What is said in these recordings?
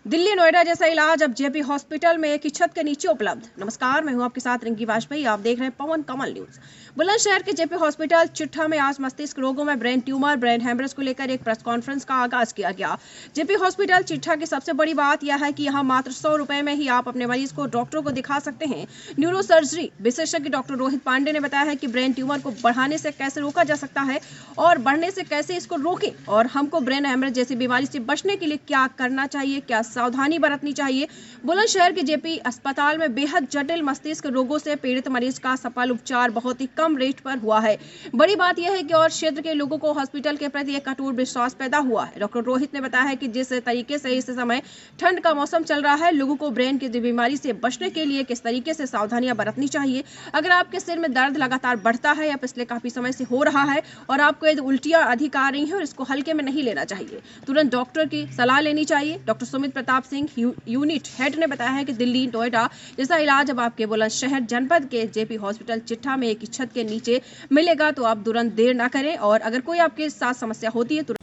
दिल्ली नोएडा जैसा इलाज अब जेपी हॉस्पिटल में एक ही छत के नीचे उपलब्ध। नमस्कार, मैं हूं आपके साथ रिंकी वाजपेयी। आप देख रहे हैं पवन कमल न्यूज। बुलंदशहर के जेपी हॉस्पिटल चिट्ठा में आज मस्तिष्क रोगों में ब्रेन ट्यूमर, ब्रेन हेमरेज को लेकर एक प्रेस कॉन्फ्रेंस का आगाज किया गया। जेपी हॉस्पिटल चिट्ठा की सबसे बड़ी बात यह है कि यहाँ मात्र 100 रुपए में ही आप अपने मरीज को डॉक्टरों को दिखा सकते हैं। न्यूरो सर्जरी विशेषज्ञ डॉक्टर रोहित पांडे ने बताया है कि ब्रेन ट्यूमर को बढ़ाने से कैसे रोका जा सकता है और बढ़ने से कैसे इसको रोकें, और हमको ब्रेन हेमरेज जैसी बीमारी से बचने के लिए क्या करना चाहिए, क्या सावधानी बरतनी चाहिए। बुलंदशहर के जेपी अस्पताल में बेहद जटिल मस्तिष्क रोगों से पीड़ित मरीज का सफल उपचार बहुत ही कम रेट पर हुआ है। बड़ी बात यह है कि और क्षेत्र के लोगों को हॉस्पिटल के प्रति एक अटूट विश्वास पैदा हुआ है। डॉक्टर रोहित ने बताया है कि जिस तरीके से इस समय ठंड का मौसम चल रहा है, लोगों को ब्रेन की बीमारी से बचने के लिए किस तरीके से सावधानियां बरतनी चाहिए। अगर आपके सिर में दर्द लगातार बढ़ता है या पिछले काफी समय से हो रहा है और आपको यदि उल्टियां अधिक आ रही हैं और इसको हल्के में नहीं लेना चाहिए, तुरंत डॉक्टर की सलाह लेनी चाहिए। Doctor Sumit Pratap Singh unit head ने बताया है कि दिल्ली नोएडा जैसा इलाज अब आपके बुलंदशहर जनपद के जेपी हॉस्पिटल चिट्ठा में एक ही छत के नीचे मिलेगा, तो आप तुरंत देर ना करें और अगर कोई आपके साथ समस्या होती है तो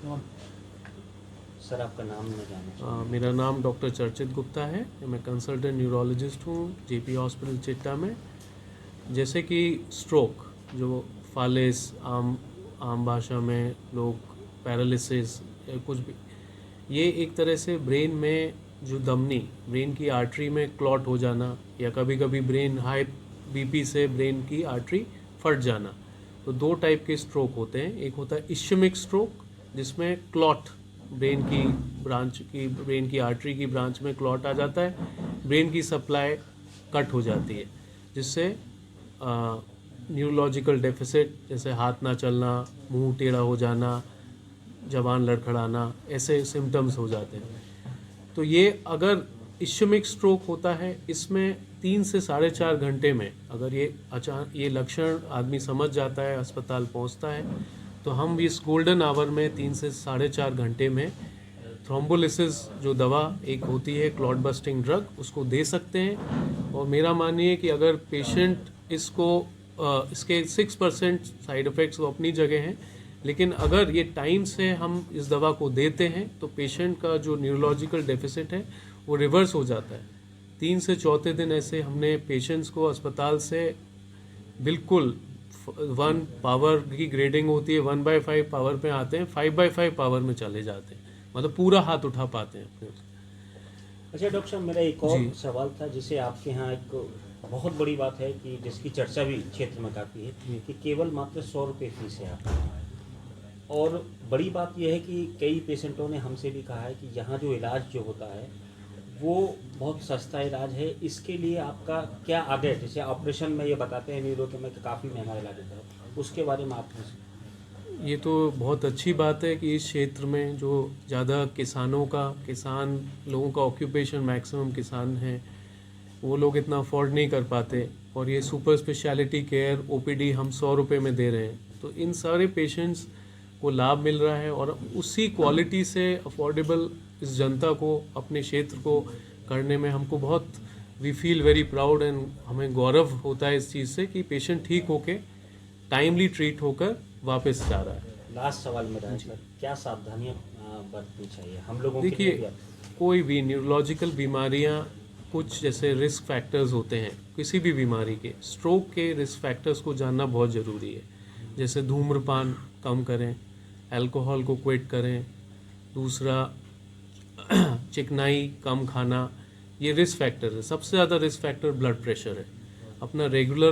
सर आपका नाम मैं जानना चाहूँगा। मेरा नाम डॉक्टर चर्चित गुप्ता है। मैं कंसल्टेंट न्यूरोलॉजिस्ट हूँ जेपी हॉस्पिटल चिट्टा में। जैसे कि स्ट्रोक, जो फालिस आम भाषा में लोग पैरालिसिस या कुछ भी, ये एक तरह से ब्रेन में जो धमनी, ब्रेन की आर्टरी में क्लॉट हो जाना या कभी कभी ब्रेन हाई बीपी से ब्रेन की आर्टरी फट जाना। तो दो टाइप के स्ट्रोक होते हैं। एक होता है इश्यमिक स्ट्रोक, जिसमें क्लॉट ब्रेन की आर्टरी की ब्रांच में क्लॉट आ जाता है, ब्रेन की सप्लाई कट हो जाती है, जिससे न्यूरोलॉजिकल डेफिसिट जैसे हाथ ना चलना, मुंह टेढ़ा हो जाना, जबान लड़खड़ाना, ऐसे सिम्टम्स हो जाते हैं। तो ये अगर इश्यमिक स्ट्रोक होता है, इसमें 3 से 4.5 घंटे में अगर ये लक्षण आदमी समझ जाता है, अस्पताल पहुंचता है, तो हम इस गोल्डन आवर में 3 से 4.5 घंटे में थ्रोम्बोलिसिस जो दवा एक होती है, क्लॉट बस्टिंग ड्रग, उसको दे सकते हैं। और मेरा मानिए कि अगर पेशेंट इसके 6% साइड इफ़ेक्ट्स तो अपनी जगह हैं, लेकिन अगर ये टाइम से हम इस दवा को देते हैं तो पेशेंट का जो न्यूरोलॉजिकल डेफिसिट है वो रिवर्स हो जाता है। 3 से 4 दिन ऐसे हमने पेशेंट्स को अस्पताल से बिल्कुल 1 पावर की ग्रेडिंग होती है, 1/5 पावर पे आते हैं, 5/5 पावर में चले जाते हैं, मतलब पूरा हाथ उठा पाते हैं अपने। अच्छा डॉक्टर साहब, मेरा एक और सवाल था, जिसे आपके यहाँ एक बहुत बड़ी बात है कि जिसकी चर्चा भी क्षेत्र में काफ़ी है कि केवल मात्र 100 रुपये फीस है आपकी। और बड़ी बात यह है कि कई पेशेंटों ने हमसे भी कहा है कि यहाँ जो इलाज जो होता है वो बहुत सस्ता इलाज है। इसके लिए आपका क्या आगे, जैसे ऑपरेशन में ये बताते हैं न्यूरो के में काफ़ी महंगा इलाज होता है, उसके बारे में आप ये तो बहुत अच्छी बात है कि इस क्षेत्र में जो ज़्यादा किसान लोगों का ऑक्यूपेशन मैक्सिमम किसान हैं, वो लोग इतना अफोर्ड नहीं कर पाते, और ये सुपर स्पेशलिटी केयर ओपीडी हम 100 रुपये में दे रहे हैं। तो इन सारे पेशेंट्स को लाभ मिल रहा है और उसी क्वालिटी से अफोर्डेबल इस जनता को, अपने क्षेत्र को करने में हमको बहुत we feel very proud and हमें गौरव होता है इस चीज़ से कि पेशेंट ठीक होके टाइमली ट्रीट होकर वापस जा रहा है। लास्ट सवाल मेरा, क्या सावधानियाँ बरतनी चाहिए हम लोगों के लिए? देखिए, कोई भी न्यूरोलॉजिकल बीमारियां, कुछ जैसे रिस्क फैक्टर्स होते हैं किसी भी बीमारी के, स्ट्रोक के रिस्क फैक्टर्स को जानना बहुत ज़रूरी है। जैसे धूम्रपान कम करें, अल्कोहल को क्विट करें, दूसरा चिकनाई कम खाना, ये रिस्क फैक्टर है। सबसे ज़्यादा रिस्क फैक्टर ब्लड प्रेशर है। अपना रेगुलर